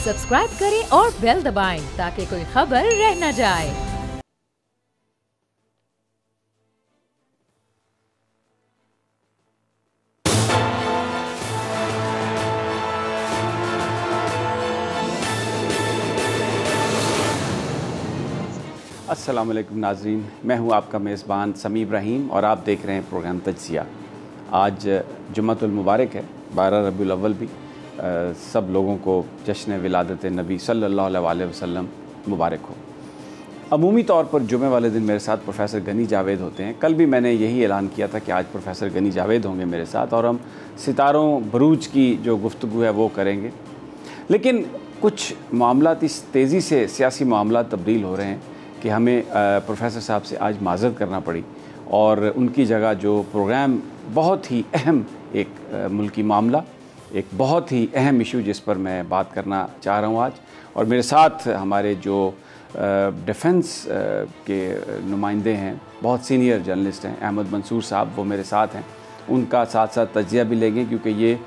Subscribe करें और bell दबाएं ताकि कोई खबर रह न जाए। अस्सलाम वालेकुम नाज़रीन, मैं हूं आपका मेज़बान समी इब्राहिम और आप देख रहे हैं प्रोग्राम तज्ज़िया। आज जुम्मतुल मुबारक है, 12 रबीउल अव्वल भी। सब लोगों को जश्न विलादत नबी सल्लल्लाहु अलैहि वसल्लम मुबारक हो। अमूमी तौर पर जुमे वाले दिन मेरे साथ प्रोफेसर गनी जावेद होते हैं। कल भी मैंने यही ऐलान किया था कि आज प्रोफेसर गनी जावेद होंगे मेरे साथ और हम सितारों बरूज की जो गुफ्तगू है वो करेंगे। लेकिन कुछ मामलात इस तेज़ी से सियासी मामलात तब्दील हो रहे हैं कि हमें प्रोफेसर साहब से आज माज़रत करना पड़ी और उनकी जगह जो प्रोग्राम बहुत ही अहम एक मुल्की मामला, एक बहुत ही अहम इशू जिस पर मैं बात करना चाह रहा हूँ आज, और मेरे साथ हमारे जो डिफेंस के नुमाइंदे हैं, बहुत सीनियर जर्नलिस्ट हैं, अहमद मंसूर साहब, वो मेरे साथ हैं। उनका साथ साथ तज्ज़िया भी लेंगे क्योंकि ये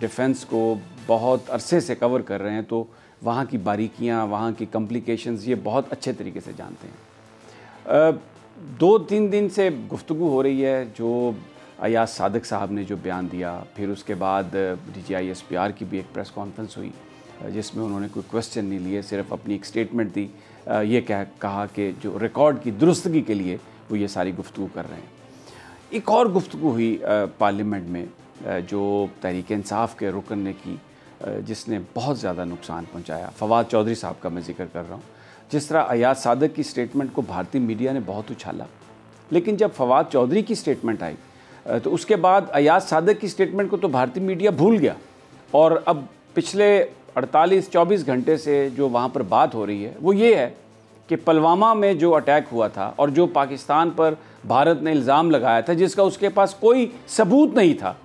डिफेंस को बहुत अरसे से कवर कर रहे हैं, तो वहाँ की बारीकियाँ, वहाँ की कॉम्प्लिकेशंस ये बहुत अच्छे तरीके से जानते हैं। 2-3 दिन से गुफ्तगू हो रही है जो अयाज सादिक साहब ने जो बयान दिया, फिर उसके बाद DGISPR की भी एक प्रेस कॉन्फ्रेंस हुई जिसमें उन्होंने कोई क्वेश्चन नहीं लिए, सिर्फ अपनी एक स्टेटमेंट दी, ये कहा कि जो रिकॉर्ड की दुरुस्तगी के लिए वो ये सारी गुफ्तगू कर रहे हैं। एक और गुफ्तगू हुई पार्लियामेंट में जो तहरीक इंसाफ के रुकन ने की, जिसने बहुत ज़्यादा नुकसान पहुंचाया। फवाद चौधरी साहब का मैं जिक्र कर रहा हूँ। जिस तरह अयाज सादिक की स्टेटमेंट को भारतीय मीडिया ने बहुत उछाला, लेकिन जब फवाद चौधरी की स्टेटमेंट आई तो उसके बाद अयाज सादिक की स्टेटमेंट को तो भारतीय मीडिया भूल गया। और अब पिछले 48-24 घंटे से जो वहाँ पर बात हो रही है वो ये है कि पुलवामा में जो अटैक हुआ था और जो पाकिस्तान पर भारत ने इल्ज़ाम लगाया था जिसका उसके पास कोई सबूत नहीं था,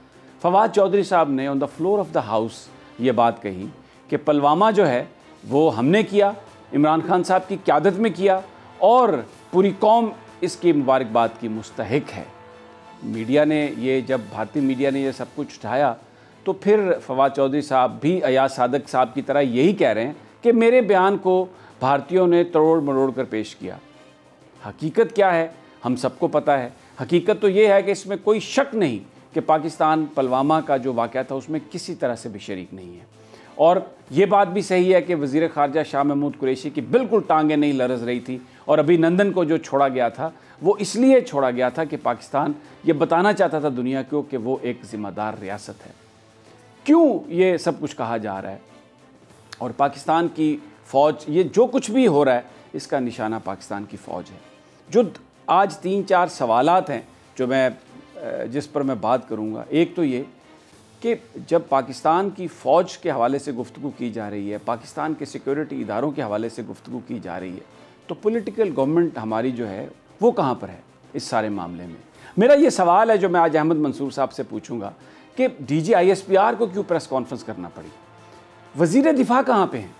फवाद चौधरी साहब ने on the floor of the house ये बात कही कि पुलवामा जो है वो हमने किया, इमरान खान साहब की क़यादत में किया और पूरी कौम इसकी मुबारकबाद की मुस्तहिक है। मीडिया ने ये, जब भारतीय मीडिया ने ये सब कुछ उठाया तो फिर फवाद चौधरी साहब भी अयाज सादिक साहब की तरह यही कह रहे हैं कि मेरे बयान को भारतीयों ने तोड़ मरोड़ कर पेश किया। हकीकत क्या है हम सबको पता है। हकीकत तो ये है कि इसमें कोई शक नहीं कि पाकिस्तान पुलवामा का जो वाक़या था उसमें किसी तरह से भी शरीक नहीं है। और ये बात भी सही है कि वज़ीर ख़ारजा शाह महमूद कुरैशी की बिल्कुल टांगें नहीं लरज़ रही थी और अभिनंदन को जो छोड़ा गया था वो इसलिए छोड़ा गया था कि पाकिस्तान ये बताना चाहता था दुनिया को कि वो एक ज़िम्मेदार रियासत है। क्यों ये सब कुछ कहा जा रहा है और पाकिस्तान की फ़ौज, ये जो कुछ भी हो रहा है इसका निशाना पाकिस्तान की फ़ौज है। जो आज 3-4 सवालात हैं जो जिस पर मैं बात करूंगा। एक तो ये कि जब पाकिस्तान की फ़ौज के हवाले से गुफ्तगू की जा रही है, पाकिस्तान के सिक्योरिटी इदारों के हवाले से गुफ्तगू की जा रही है, तो पॉलिटिकल गवर्नमेंट हमारी जो है वो कहाँ पर है इस सारे मामले में। मेरा ये सवाल है जो मैं आज अहमद मंसूर साहब से पूछूंगा कि DGISPR को क्यों प्रेस कॉन्फ्रेंस करना पड़ी? वज़ीर दिफा कहाँ पर हैं?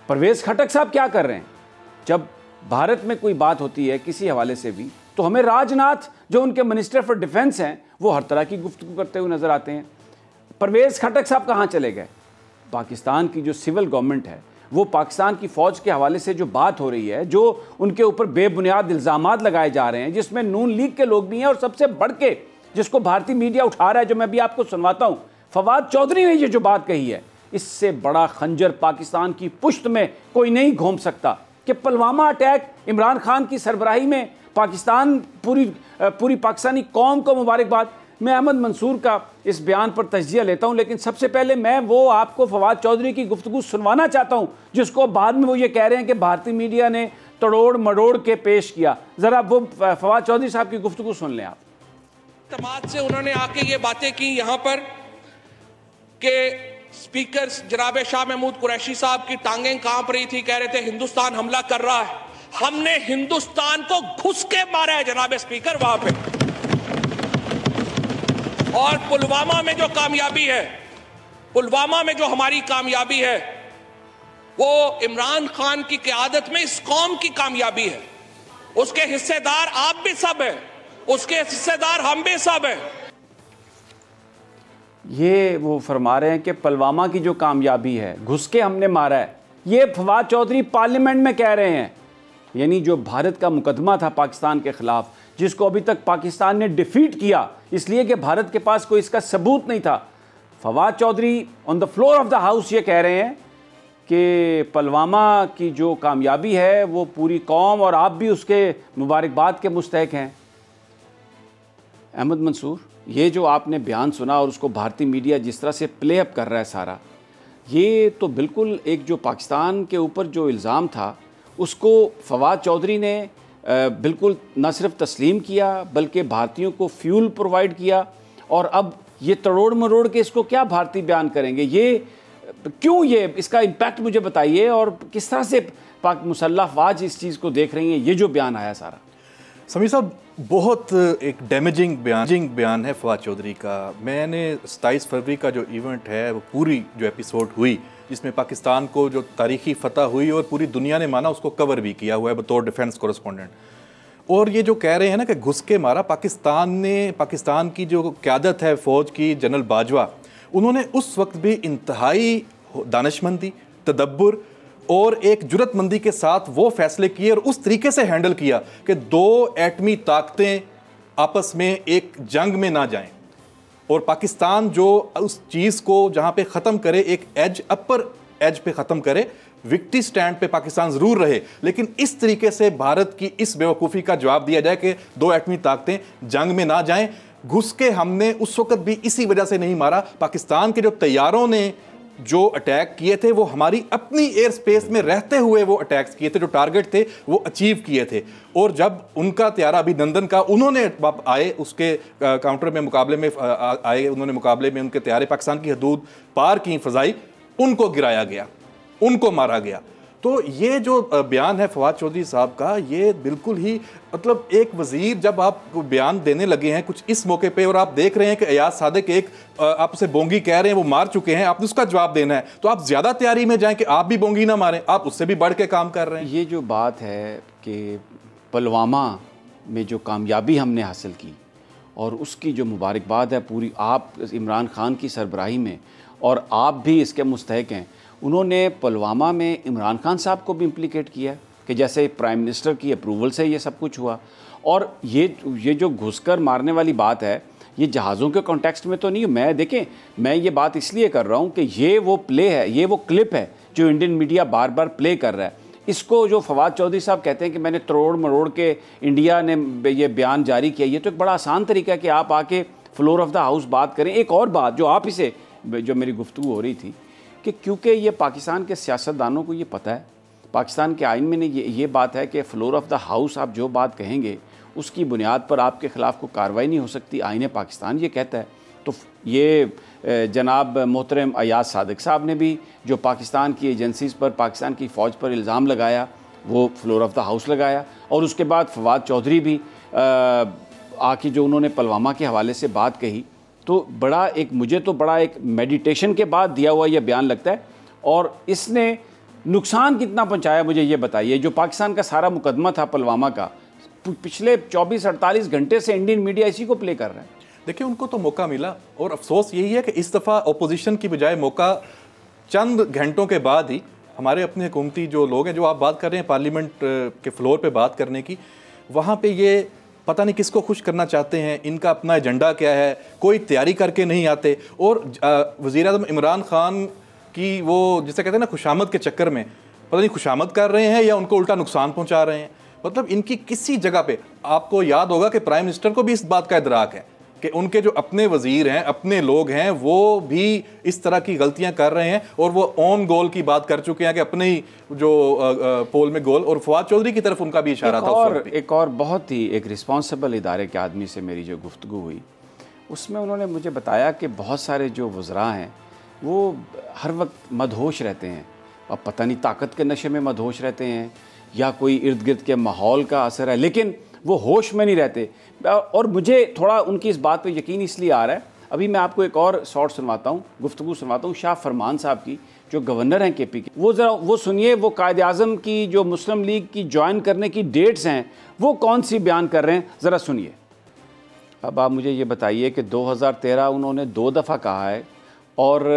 परवेज़ खटक साहब क्या कर रहे हैं? जब भारत में कोई बात होती है किसी हवाले से भी तो हमें राजनाथ जो उनके मिनिस्टर फॉर डिफेंस हैं वो हर तरह की गुफ्तगू करते हुए नज़र आते हैं। परवेज़ खटक साहब कहाँ चले गए? पाकिस्तान की जो सिविल गवर्नमेंट है वो पाकिस्तान की फ़ौज के हवाले से जो बात हो रही है, जो उनके ऊपर बेबुनियाद इल्ज़ामात लगाए जा रहे हैं, जिसमें नून लीग के लोग भी हैं, और सबसे बढ़ के जिसको भारतीय मीडिया उठा रहा है, जो मैं भी आपको सुनवाता हूँ, फवाद चौधरी ने ये जो बात कही है, इससे बड़ा खंजर पाकिस्तान की पुश्त में कोई नहीं घोंप सकता कि पुलवामा अटैक इमरान खान की सरबराही में पाकिस्तान, पूरी पाकिस्तानी कौम को मुबारकबाद। मैं अहमद मंसूर का इस बयान पर तज्जिया लेता हूं, लेकिन सबसे पहले मैं वो आपको फवाद चौधरी की गुफ्तगू सुनवाना चाहता हूं जिसको बाद में वो ये कह रहे हैं कि भारतीय मीडिया ने तोड़ मरोड़ के पेश किया। ज़रा वो फवाद चौधरी साहब की गुफ्तगू सुन लें आप। तमाद से उन्होंने आके ये बातें की यहाँ पर कि स्पीकर जनाब शाह महमूद कुरैशी साहब की टांगें कांप रही थी, कह रहे थे हिंदुस्तान हमला कर रहा है। हमने हिंदुस्तान को घुस के मारा है जनाब स्पीकर वहां पे। और पुलवामा में जो कामयाबी है, पुलवामा में जो हमारी कामयाबी है, वो इमरान खान की क़यादत में इस कौम की कामयाबी है। उसके हिस्सेदार आप भी सब हैं, उसके हिस्सेदार हम भी सब हैं। ये वो फरमा रहे हैं कि पुलवामा की जो कामयाबी है, घुस के हमने मारा है, ये फवाद चौधरी पार्लियामेंट में कह रहे हैं। यानी जो भारत का मुकदमा था पाकिस्तान के ख़िलाफ़, जिसको अभी तक पाकिस्तान ने डिफ़ीट किया इसलिए कि भारत के पास कोई इसका सबूत नहीं था, Fawad Chaudhry on the floor of the house ये कह रहे हैं कि पुलवामा की जो कामयाबी है वो पूरी कौम और आप भी उसके मुबारकबाद के मुस्तहक हैं। अहमद मंसूर, ये जो आपने बयान सुना और उसको भारतीय मीडिया जिस तरह से प्ले अप कर रहा है सारा, ये तो बिल्कुल एक जो पाकिस्तान के ऊपर जो इल्ज़ाम था उसको फवाद चौधरी ने बिल्कुल न सिर्फ तस्लीम किया बल्कि भारतीयों को फ्यूल प्रोवाइड किया। और अब ये तड़ोड़ मरोड़ के इसको क्या भारतीय बयान करेंगे, ये क्यों, ये इसका इम्पैक्ट मुझे बताइए और किस तरह से पाक मुसल्लह अफवाज इस चीज़ को देख रही हैं। ये जो बयान आया सारा समीर साहब, बहुत एक डैमेजिंग बयान है फवाद चौधरी का। मैंने 27 फरवरी का जो इवेंट है वो पूरी जो एपिसोड हुई जिसमें पाकिस्तान को जो तारीखी फतह हुई और पूरी दुनिया ने माना, उसको कवर भी किया हुआ है बतौर डिफेंस कॉरेस्पोंडेंट। और ये जो कह रहे हैं ना कि घुस के मारा, पाकिस्तान की जो क़यादत है फ़ौज की, जनरल बाजवा, उन्होंने उस वक्त भी इंतहाई दानिशमंदी, तदब्बुर और एक जुरतमंदी के साथ वो फैसले किए और उस तरीके से हैंडल किया कि दो एटमी ताकतें आपस में एक जंग में ना जाएं और पाकिस्तान जो उस चीज़ को जहाँ पे ख़त्म करे, एक अपर एज पे ख़त्म करे, विक्ट्री स्टैंड पे पाकिस्तान ज़रूर रहे, लेकिन इस तरीके से भारत की इस बेवकूफ़ी का जवाब दिया जाए कि दो एटमी ताकतें जंग में ना जाएं। घुस के हमने उस वक्त भी इसी वजह से नहीं मारा। पाकिस्तान के जो तैयारों ने जो अटैक किए थे वो हमारी अपनी एयर स्पेस में रहते हुए वो अटैक्स किए थे, जो टारगेट थे वो अचीव किए थे। और जब उनका त्यारा अभिनंदन का उन्होंने आए उसके काउंटर में मुकाबले में आए, उन्होंने मुकाबले में उनके त्यारे पाकिस्तान की हदूद पार की फ़ज़ाई, उनको गिराया गया, उनको मारा गया। तो ये जो बयान है फवाद चौधरी साहब का, ये बिल्कुल ही मतलब एक वज़ीर जब आप बयान देने लगे हैं कुछ इस मौके पे और आप देख रहे हैं कि अयाज सादिक एक आप उसे बोंगी कह रहे हैं, वो मार चुके हैं, आपने उसका जवाब देना है, तो आप ज़्यादा तैयारी में जाएं कि आप भी बोंगी ना मारें, आप उससे भी बढ़ के काम कर रहे हैं। ये जो बात है कि पुलवामा में जो कामयाबी हमने हासिल की और उसकी जो मुबारकबाद है पूरी आप इमरान खान की सरबराही में, और आप भी इसके मुस्तहक हैं। उन्होंने पुलवामा में इमरान खान साहब को भी इम्प्लिकेट किया कि जैसे प्राइम मिनिस्टर की अप्रूवल से ये सब कुछ हुआ। और ये जो घुसकर मारने वाली बात है, ये जहाज़ों के कॉन्टेक्स्ट में तो नहीं। मैं ये बात इसलिए कर रहा हूँ कि ये वो प्ले है, ये वो क्लिप है जो इंडियन मीडिया बार बार प्ले कर रहा है। इसको जो फवाद चौधरी साहब कहते हैं कि मैंने तरोड़ मरोड़ के इंडिया ने ये बयान जारी किया, ये तो एक बड़ा आसान तरीका है कि आप आके फ्लोर ऑफ द हाउस बात करें। एक और बात जो आप इसे जो मेरी गुफ्तगू हो रही थी कि क्योंकि ये पाकिस्तान के सियासतदानों को ये पता है, पाकिस्तान के आइन में ये बात है कि फ्लोर ऑफ द हाउस आप जो बात कहेंगे उसकी बुनियाद पर आपके ख़िलाफ़ कोई कार्रवाई नहीं हो सकती, आइन पाकिस्तान ये कहता है। तो ये जनाब मोहतरम अयाज सादिक साहब ने भी जो पाकिस्तान की एजेंसीज़ पर, पाकिस्तान की फ़ौज पर इल्ज़ाम लगाया, वो फ्लोर ऑफ द हाउस लगाया। और उसके बाद फवाद चौधरी भी आके जो उन्होंने पुलवामा के हवाले से बात कही, तो मुझे तो बड़ा एक मेडिटेशन के बाद दिया हुआ यह बयान लगता है। और इसने नुकसान कितना पहुंचाया मुझे ये बताइए। जो पाकिस्तान का सारा मुकदमा था पुलवामा का, पिछले 24-48 घंटे से इंडियन मीडिया इसी को प्ले कर रहा है। देखिए, उनको तो मौका मिला और अफसोस यही है कि इस दफ़ा अपोजिशन की बजाय मौका चंद घंटों के बाद ही हमारे अपने हुकूमती जो लोग हैं, जो आप बात कर रहे हैं पार्लियामेंट के फ्लोर पे बात करने की, वहाँ पे ये पता नहीं किसको खुश करना चाहते हैं, इनका अपना एजेंडा क्या है, कोई तैयारी करके नहीं आते। और वज़ीर आज़म इमरान खान की वो जिसे कहते हैं ना खुशामद के चक्कर में पता नहीं खुशामद कर रहे हैं या उनको उल्टा नुकसान पहुँचा रहे हैं। मतलब इनकी किसी जगह पे, आपको याद होगा कि प्राइम मिनिस्टर को भी इस बात का इदराक है कि उनके जो अपने वजीर हैं, अपने लोग हैं, वो भी इस तरह की गलतियां कर रहे हैं और वो ऑन गोल की बात कर चुके हैं कि अपने ही जो पोल में गोल। और फवाद चौधरी की तरफ उनका भी इशारा था। एक और बहुत ही एक रिस्पॉन्सिबल इदारे के आदमी से मेरी जो गुफ्तगू हुई, उसमें उन्होंने मुझे बताया कि बहुत सारे जो वज़रा हैं वो हर वक्त मदहोश रहते हैं। अब पता नहीं ताकत के नशे में मदहोश रहते हैं या कोई इर्द गिर्द के माहौल का असर है, लेकिन वो होश में नहीं रहते। और मुझे थोड़ा उनकी इस बात पे यकीन इसलिए आ रहा है, अभी मैं आपको एक और शॉर्ट सुनवाता हूँ, गुफ्तगू सुनवाता हूँ शाह फरमान साहब की, जो गवर्नर हैं केपी के। वो ज़रा वो सुनिए, वो कायद आज़म की जो मुस्लिम लीग की ज्वाइन करने की डेट्स हैं वो कौन सी बयान कर रहे हैं, ज़रा सुनिए। अब आप मुझे ये बताइए कि 2013 उन्होंने 2 दफ़ा कहा है और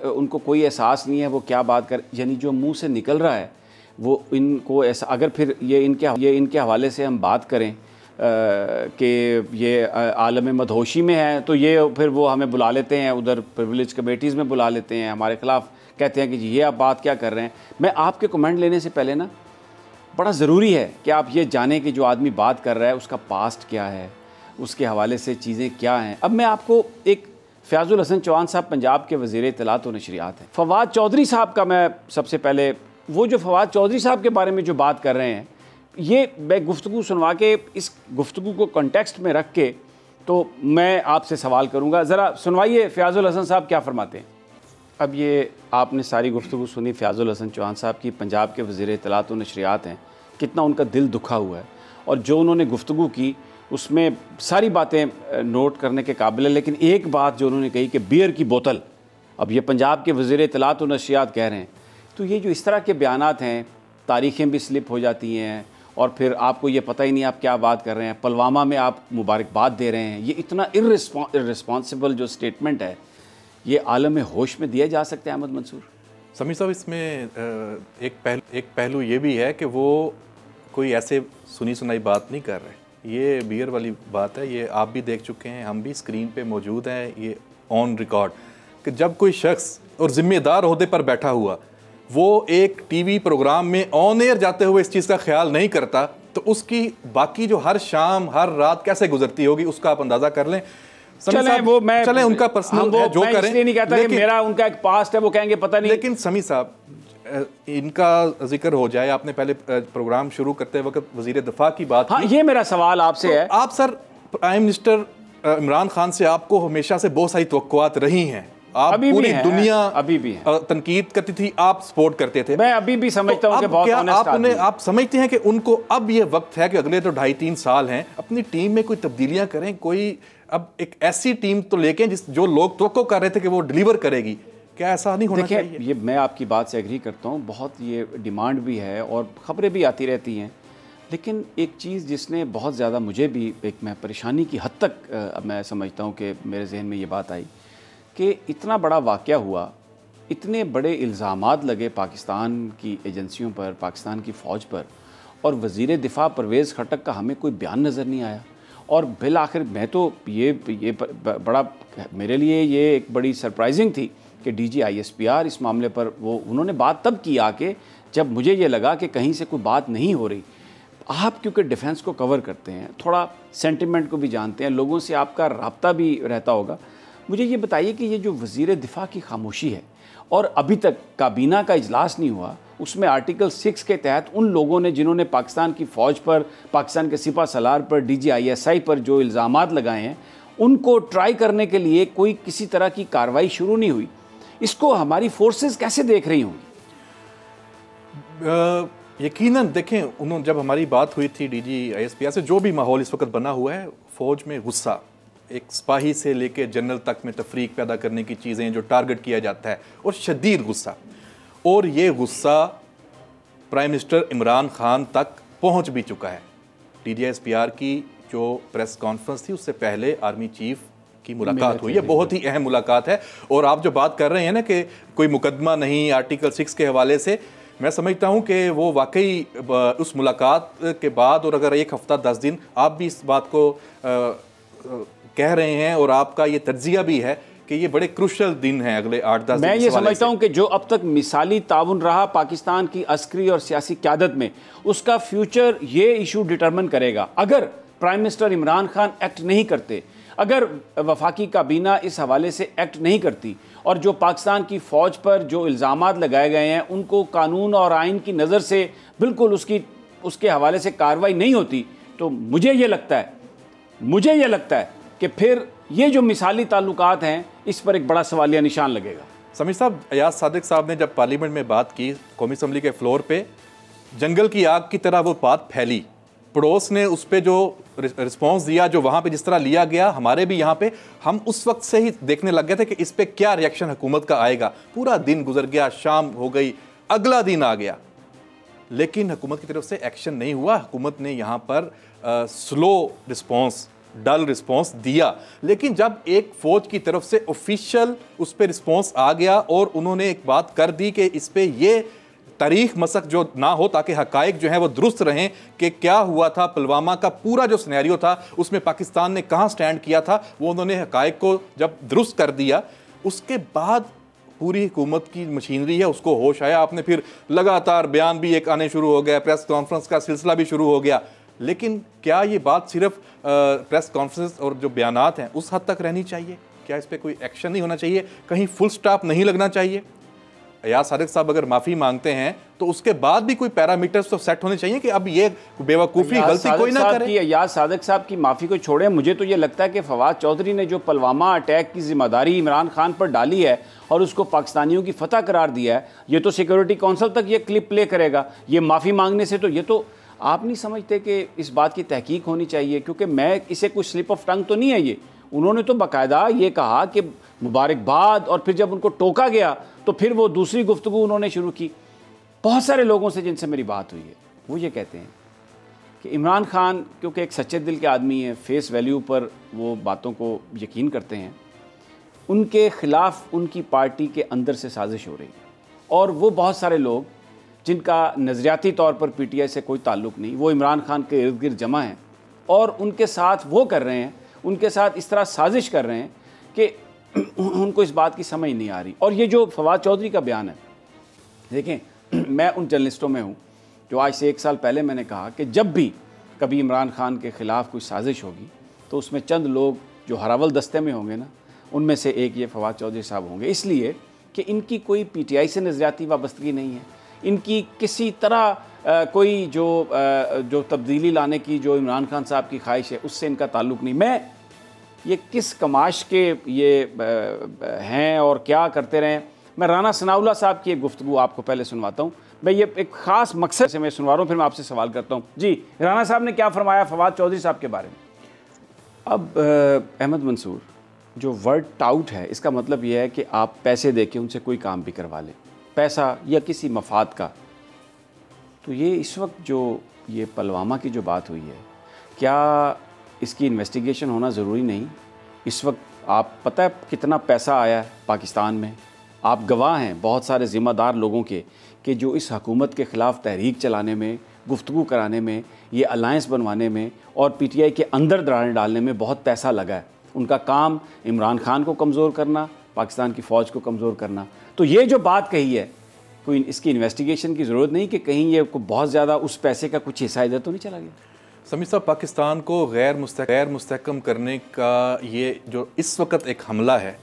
उनको कोई एहसास नहीं है वो क्या बात कर, यानी जो मुंह से निकल रहा है वो इनको ऐसा, अगर फिर ये इनके हवाले से हम बात करें कि ये आलम मदहोशी में है, तो ये फिर वो हमें बुला लेते हैं उधर प्रिविलेज कमेटीज़ में बुला लेते हैं, हमारे ख़िलाफ़ कहते हैं कि जी ये आप बात क्या कर रहे हैं। मैं आपके कमेंट लेने से पहले ना बड़ा ज़रूरी है कि आप ये जानें कि जो आदमी बात कर रहा है उसका पास्ट क्या है, उसके हवाले से चीज़ें क्या हैं। अब मैं आपको एक फ़याज़ुल हसन चौहान साहब पंजाब के वज़ीर इत्तलात व नशरियात हैं, फवाद चौधरी साहब का मैं सबसे पहले, वो जो फवाद चौधरी साहब के बारे में जो बात कर रहे हैं, ये मैं गुफ्तगू सुनवा के इस गुफ्तगू को कॉन्टेक्स्ट में रख के तो मैं आपसे सवाल करूँगा। ज़रा सुनवाइए फ़याज़ुल हसन साहब क्या फ़रमाते हैं। अब ये आपने सारी गुफ्तगू सुनी फ़याज़ुल हसन चौहान साहब की, पंजाब के वज़ीर इत्तलात व नशरियात हैं, कितना उनका दिल दुखा हुआ है और जो उन्होंने गुफ्तगू की उसमें सारी बातें नोट करने के काबिल है। लेकिन एक बात जो उन्होंने कही कि बियर की बोतल, अब ये पंजाब के वज़ीर इत्तलात व नशरियात कह रहे हैं, तो ये जो इस तरह के बयानात हैं, तारीख़ें भी स्लिप हो जाती हैं और फिर आपको ये पता ही नहीं आप क्या बात कर रहे हैं। पुलवामा में आप मुबारकबाद दे रहे हैं, ये इतना इर्रिस्पॉन्सिबल जो स्टेटमेंट है, ये आलम होश में दिया जा सकता है अहमद मंसूर? समीर साहब, इसमें एक पहलू ये भी है कि वो कोई ऐसे सुनी सुनाई बात नहीं कर रहे। ये बियर वाली बात है, ये आप भी देख चुके हैं, हम भी स्क्रीन पे मौजूद हैं, ये ऑन रिकॉर्ड, कि जब कोई शख्स और ज़िम्मेदार ओहदे पर बैठा हुआ वो एक टीवी प्रोग्राम में ऑन एयर जाते हुए इस चीज़ का ख्याल नहीं करता, तो उसकी बाकी जो हर शाम हर रात कैसे गुजरती होगी उसका आप अंदाज़ा कर लें। चले उनका पर्सनल है, जो करें, नहीं कहता कि मेरा उनका एक पास्ट है, वो कहेंगे पता नहीं। लेकिन समी साहब, इनका जिक्र हो जाए, आपने पहले प्रोग्राम शुरू करते वक्त वजीर दिफा की बात हाँ, ये मेरा सवाल आपसे है। आप sir, prime minister Imran Khan से आपको हमेशा से बहुत सारी तवक्कुआत रही हैं, आप अभी पूरी दुनिया अभी भी तनकीद करती थी, आप सपोर्ट करते थे। मैं अभी भी समझता हूं कि बहुत ऑनेस्ट आदमी हैं। आप समझते हैं कि उनको अब ये वक्त है कि अगले तो 2.5-3 साल हैं, अपनी टीम में कोई तब्दीलियां करें, कोई अब एक ऐसी टीम तो लेके जो लोग तवक्को कर रहे थे कि वो डिलीवर करेगी, क्या ऐसा नहीं होना चाहिए? ये मैं आपकी बात से एग्री करता हूँ, बहुत ये डिमांड भी है और ख़बरें भी आती रहती हैं, लेकिन एक चीज़ जिसने बहुत ज़्यादा मुझे भी एक मैं परेशानी की हद तक मैं समझता हूँ कि मेरे जहन में ये बात आई कि इतना बड़ा वाक़या हुआ, इतने बड़े इल्ज़ामात लगे पाकिस्तान की एजेंसियों पर, पाकिस्तान की फ़ौज पर, और वज़ीर दिफ़ा परवेज़ खट्टक का हमें कोई बयान नज़र नहीं आया। और बिल आखिर मैं तो ये बड़ा, मेरे लिए ये एक बड़ी सरप्राइजिंग थी कि DG ISPR इस मामले पर उन्होंने बात तब की आके जब मुझे ये लगा कि कहीं से कोई बात नहीं हो रही। आप क्योंकि डिफेंस को कवर करते हैं, थोड़ा सेंटिमेंट को भी जानते हैं, लोगों से आपका रब्ता भी रहता होगा, मुझे ये बताइए कि ये जो वज़ीर दिफ़ा की खामोशी है और अभी तक काबीना का इजलास नहीं हुआ, उसमें आर्टिकल 6 के तहत उन लोगों ने जिन्होंने पाकिस्तान की फ़ौज पर, पाकिस्तान के सिपा सलार पर, DG ISI पर जो इल्ज़ामात लगाए हैं, उनको ट्राई करने के लिए कोई किसी तरह की कार्रवाई शुरू नहीं हुई। इसको हमारी फोर्सेस कैसे देख रही होंगी? यकीनन देखें, उन्होंने जब हमारी बात हुई थी DG ISPR से, जो भी माहौल इस वक्त बना हुआ है, फ़ौज में गुस्सा, एक सिपाही से लेकर जनरल तक में तफरीक पैदा करने की चीज़ें जो टारगेट किया जाता है, और शदीद गुस्सा, और ये गुस्सा प्राइम मिनिस्टर इमरान खान तक पहुंच भी चुका है। DG ISPR की जो प्रेस कॉन्फ्रेंस थी उससे पहले आर्मी चीफ की मुलाकात हुई है, बहुत ही अहम मुलाकात है। और आप जो बात कर रहे हैं ना कि कोई मुकदमा नहीं आर्टिकल 6 के हवाले से, मैं समझता हूं कि वो वाकई उस मुलाकात के बाद, और अगर 1 हफ्ता 10 दिन आप भी इस बात को कह रहे हैं और आपका ये तज्जिया भी है कि ये बड़े क्रूशल दिन हैं अगले 8-10 दिन। मैं ये समझता हूं कि जो अब तक मिसाली ताउन रहा पाकिस्तान की अस्करी और सियासी क़यादत में, उसका फ्यूचर ये इशू डिटरमिन करेगा। अगर prime minister Imran Khan act नहीं करते, अगर वफाकी काबीना इस हवाले से एक्ट नहीं करती, और जो पाकिस्तान की फ़ौज पर जो इल्ज़ामात लगाए गए हैं उनको कानून और आइन की नज़र से बिल्कुल उसके हवाले से कार्रवाई नहीं होती, तो मुझे ये लगता है कि फिर ये जो मिसाली ताल्लुकात हैं इस पर एक बड़ा सवालिया निशान लगेगा। समीर साहब, अयाज सादिक साहब ने जब पार्लियामेंट में बात की कौमी असम्बली के फ्लोर पे, जंगल की आग की तरह वो बात फैली, पड़ोस ने उस पर जो रिस्पॉन्स दिया, जो वहाँ पे जिस तरह लिया गया, हमारे भी यहाँ पे, हम उस वक्त से ही देखने लग गए थे कि इस पर क्या रिएक्शन हुकूमत का आएगा। पूरा दिन गुजर गया, शाम हो गई, अगला दिन आ गया, लेकिन हुकूमत की तरफ से एक्शन नहीं हुआ। हुकूमत ने यहाँ पर स्लो रिस्पॉन्स डल रिस्पॉन्स दिया। लेकिन जब एक फ़ौज की तरफ से ऑफिशियल उस पर रिस्पॉन्स आ गया और उन्होंने एक बात कर दी कि इस पर ये तारीख मसक जो ना हो, ताकि हकायक जो है वो दुरुस्त रहें कि क्या हुआ था, पुलवामा का पूरा जो सिनेरियो था उसमें पाकिस्तान ने कहाँ स्टैंड किया था, वो उन्होंने हकायक को जब दुरुस्त कर दिया, उसके बाद पूरी हुकूमत की मशीनरी है उसको होश आया। आपने फिर लगातार बयान भी एक आने शुरू हो गया, प्रेस कॉन्फ्रेंस का सिलसिला भी शुरू हो गया। लेकिन क्या ये बात सिर्फ प्रेस कॉन्फ्रेंस और जो बयानात हैं उस हद तक रहनी चाहिए? क्या इस पर कोई एक्शन नहीं होना चाहिए? कहीं फुल स्टॉप नहीं लगना चाहिए? अयाज सादिक साहब अगर माफ़ी मांगते हैं तो उसके बाद भी कोई पैरामीटर्स तो सेट होने चाहिए कि अब ये बेवकूफ़ी गलती कोई ना करे। अयाज सादिक साहब की माफ़ी को छोड़े, मुझे तो ये लगता है कि फवाद चौधरी ने जो पुलवामा अटैक की जिम्मेदारी इमरान खान पर डाली है और उसको पाकिस्तानियों की फतह करार दिया है, ये तो सिक्योरिटी काउंसिल तक ये क्लिप प्ले करेगा। ये माफ़ी मांगने से तो ये तो आप नहीं समझते कि इस बात की तहकीक होनी चाहिए? क्योंकि मैं इसे कोई स्लिप ऑफ टंग तो नहीं है, ये उन्होंने तो बाकायदा ये कहा कि मुबारकबाद, और फिर जब उनको टोका गया तो फिर वो दूसरी गुफ्तगू उन्होंने शुरू की। बहुत सारे लोगों से जिनसे मेरी बात हुई है वो ये कहते हैं कि इमरान खान क्योंकि एक सच्चे दिल के आदमी हैं, फेस वैल्यू पर वो बातों को यकीन करते हैं, उनके ख़िलाफ़ उनकी पार्टी के अंदर से साजिश हो रही है। और वो बहुत सारे लोग जिनका नज़रियाती तौर पर पीटीआई से कोई ताल्लुक़ नहीं, वो इमरान खान के इर्द गिर्द जमा हैं और उनके साथ वो कर रहे हैं, उनके साथ इस तरह साजिश कर रहे हैं कि उनको इस बात की समझ नहीं आ रही। और ये जो फवाद चौधरी का बयान है, देखें मैं उन जर्नलिस्टों में हूँ जो आज से 1 साल पहले मैंने कहा कि जब भी कभी इमरान खान के ख़िलाफ़ कोई साजिश होगी तो उसमें चंद लोग जो हरावल दस्ते में होंगे ना, उनमें से एक ये फवाद चौधरी साहब होंगे। इसलिए कि इनकी कोई पीटीआई से नज़रियाती वाबस्तगी नहीं है, इनकी किसी तरह कोई जो तब्दीली लाने की जो इमरान खान साहब की ख्वाहिश है उससे इनका ताल्लुक़ नहीं। मैं ये किस कमाश के ये हैं और क्या करते रहें, मैं राना सनाउल्लाह साहब की एक गुफ्तगू आपको पहले सुनवाता हूँ। मैं ये एक ख़ास मकसद से मैं सुनवा रहा हूँ, फिर मैं आपसे सवाल करता हूँ। जी, राना साहब ने क्या फरमाया फवाद चौधरी साहब के बारे में? अब अहमद मंसूर, जो वर्ड टाउट है इसका मतलब यह है कि आप पैसे दे के उनसे कोई काम भी करवा लें, पैसा या किसी मफाद का। तो ये इस वक्त जो ये पुलवामा की जो बात हुई है, क्या इसकी इन्वेस्टिगेशन होना ज़रूरी नहीं? इस वक्त आप पता है कितना पैसा आया है पाकिस्तान में, आप गवाह हैं बहुत सारे ज़िम्मेदार लोगों के कि जो इस हुकूमत के ख़िलाफ़ तहरीक चलाने में, गुफ्तगू कराने में, ये अलायंस बनवाने में और पीटीआई के अंदर दरारें डालने में बहुत पैसा लगा है। उनका काम इमरान खान को कमज़ोर करना, पाकिस्तान की फ़ौज को कमज़ोर करना। तो ये जो बात कही है, कोई इसकी इन्वेस्टिगेशन की ज़रूरत नहीं कि कहीं ये बहुत ज़्यादा उस पैसे का कुछ हिस्सा इधर तो नहीं चला गया? समीर साहब, पाकिस्तान को गैर मुस्तहकम करने का ये जो इस वक्त एक हमला है,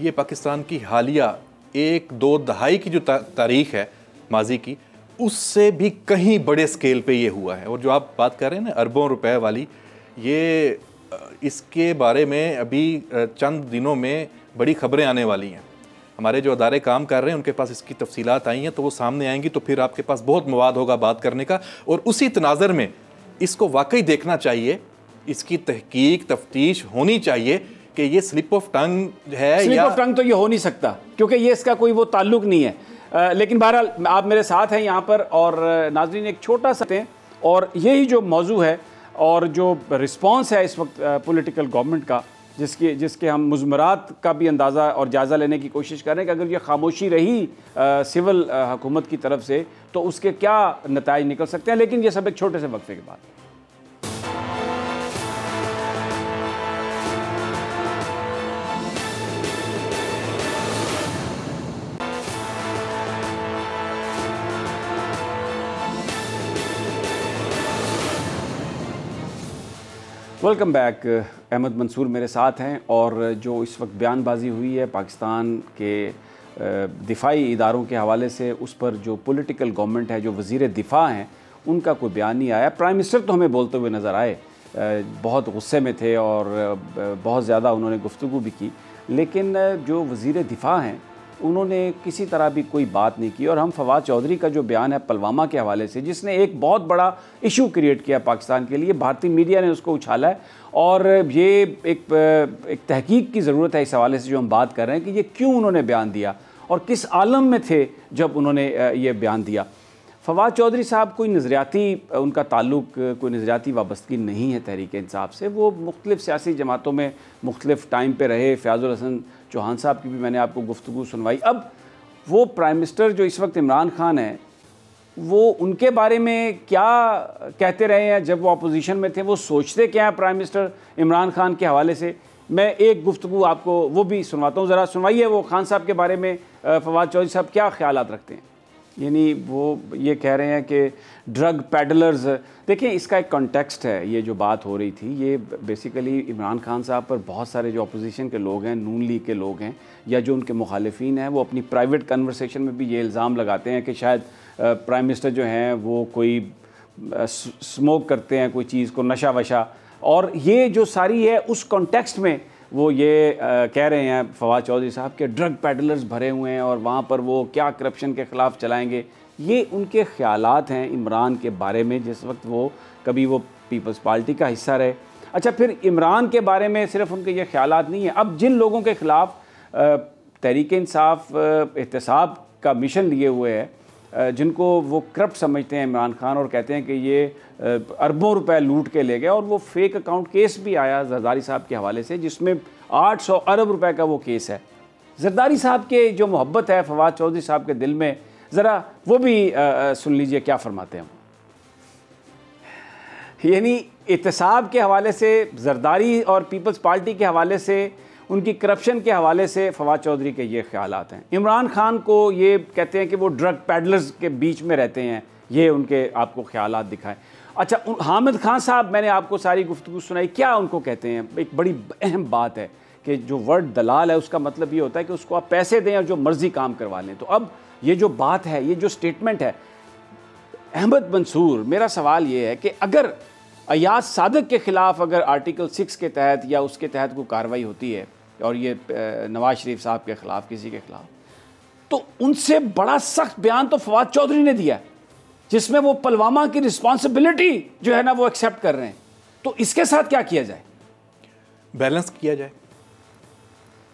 ये पाकिस्तान की हालिया 1-2 दहाई की जो तारीख़ है माजी की, उससे भी कहीं बड़े स्केल पे ये हुआ है। और जो आप बात कर रहे हैं ना अरबों रुपए वाली, ये इसके बारे में अभी चंद दिनों में बड़ी खबरें आने वाली हैं। हमारे जो अदारे काम कर रहे हैं उनके पास इसकी तफसीलात आई हैं, तो वो सामने आएंगी, तो फिर आपके पास बहुत मवाद होगा बात करने का। और उसी तनाज़र में इसको वाकई देखना चाहिए, इसकी तहकीक तफ्तीश होनी चाहिए कि ये स्लिप ऑफ टंग है। स्लिप ऑफ टंग तो ये हो नहीं सकता क्योंकि ये इसका कोई वो ताल्लुक नहीं है। लेकिन बहरहाल आप मेरे साथ हैं यहाँ पर, और नाज़रीन एक छोटा सा हैं, और यही जो मौजू है और जो रिस्पॉन्स है इस वक्त पॉलिटिकल गवर्नमेंट का, जिसके हम मुज़मरात का भी अंदाज़ा और जायज़ा लेने की कोशिश करें कि अगर ये खामोशी रही सिविल हुकूमत की तरफ से तो उसके क्या नताइज निकल सकते हैं। लेकिन ये सब एक छोटे से वक्फे के बाद। Welcome back. अहमद मंसूर मेरे साथ हैं, और जो इस वक्त बयानबाजी हुई है पाकिस्तान के दिफाई इदारों के हवाले से, उस पर जो पॉलिटिकल गवर्नमेंट है, जो वज़ीर दिफा हैं, उनका कोई बयान नहीं आया। प्राइम मिनिस्टर तो हमें बोलते हुए नज़र आए, बहुत गुस्से में थे और बहुत ज़्यादा उन्होंने गुफ्तगू भी की, लेकिन जो वज़ीर दिफा हैं उन्होंने किसी तरह भी कोई बात नहीं की। और हम फवाद चौधरी का जो बयान है पुलवामा के हवाले से, जिसने एक बहुत बड़ा इशू क्रिएट किया पाकिस्तान के लिए, भारतीय मीडिया ने उसको उछाला है, और ये एक तहकीक की ज़रूरत है इस हवाले से जो हम बात कर रहे हैं कि ये क्यों उन्होंने बयान दिया और किस आलम में थे जब उन्होंने ये बयान दिया। फवाद चौधरी साहब कोई नज़रियाती, उनका ताल्लुक कोई नज़रियाती वाबस्तगी नहीं है तहरीक इंसाफ से। वो मुख्तलिफ़ सियासी जमातों में मुख्तलिफ़ टाइम पे रहे। फ़याज़ुल हसन चौहान साहब की भी मैंने आपको गुफ्तगू सुनवाई। अब वो प्राइम मिनिस्टर जो इस वक्त इमरान खान है, वो उनके बारे में क्या कहते रहे हैं जब वो अपोजिशन में थे, वो सोचते क्या हैं प्राइम मिनिस्टर इमरान खान के हवाले से। मैं एक गुफ्तगू आपको वो भी सुनवाता हूँ, ज़रा सुनवाइए वो खान साहब के बारे में फवाद चौधरी साहब क्या ख्यालात रखते हैं। यानी वो ये कह रहे हैं कि ड्रग पैडलर्स, देखिए इसका एक कॉन्टेक्स्ट है। ये जो बात हो रही थी ये बेसिकली इमरान खान साहब पर बहुत सारे जो अपोजिशन के लोग हैं, नून लीग के लोग हैं या जो उनके मुखालिफिन हैं, वो अपनी प्राइवेट कन्वर्सेशन में भी ये इल्ज़ाम लगाते हैं कि शायद प्राइम मिनिस्टर जो हैं वो कोई स्मोक करते हैं कोई चीज़ को, नशा वशा। और ये जो सारी है उस कॉन्टेक्स्ट में वो ये कह रहे हैं फवाद चौधरी साहब के ड्रग पैडलर्स भरे हुए हैं और वहाँ पर वो क्या करप्शन के ख़िलाफ़ चलाएंगे। ये उनके ख़यालात हैं इमरान के बारे में जिस वक्त वो कभी वो पीपल्स पार्टी का हिस्सा रहे। अच्छा, फिर इमरान के बारे में सिर्फ उनके ये ख़यालात नहीं है। अब जिन लोगों के ख़िलाफ़ तहरीक इंसाफ एहतसाब का मिशन लिए हुए है, जिनको वो करप्ट समझते हैं इमरान खान और कहते हैं कि ये अरबों रुपए लूट के ले गए, और वो फेक अकाउंट केस भी आया जरदारी साहब के हवाले से जिसमें 800 अरब रुपए का वो केस है। जरदारी साहब के जो मोहब्बत है फवाद चौधरी साहब के दिल में, ज़रा वो भी सुन लीजिए क्या फरमाते हैं। यानी एहतसाब के हवाले से, जरदारी और पीपल्स पार्टी के हवाले से, उनकी करप्शन के हवाले से फवाद चौधरी के ये ख्यालात हैं। इमरान खान को ये कहते हैं कि वो ड्रग पैडलर्स के बीच में रहते हैं, ये उनके आपको ख्यालात दिखाएं। अच्छा, हामिद खान साहब, मैंने आपको सारी गुफ्तगू सुनाई, क्या उनको कहते हैं। एक बड़ी अहम बात है कि जो वर्ड दलाल है उसका मतलब ये होता है कि उसको आप पैसे दें और जो मर्ज़ी काम करवा लें। तो अब ये जो बात है, ये जो स्टेटमेंट है अहमद मंसूर, मेरा सवाल ये है कि अगर अयाज सादिक के ख़िलाफ़ अगर आर्टिकल 6 के तहत या उसके तहत कोई कार्रवाई होती है और ये नवाज शरीफ साहब के ख़िलाफ़, किसी के ख़िलाफ़, तो उनसे बड़ा सख्त बयान तो फवाद चौधरी ने दिया जिसमें वो पुलवामा की रिस्पॉन्सिबिलिटी जो है ना वो एक्सेप्ट कर रहे हैं। तो इसके साथ क्या किया जाए? बैलेंस किया जाए।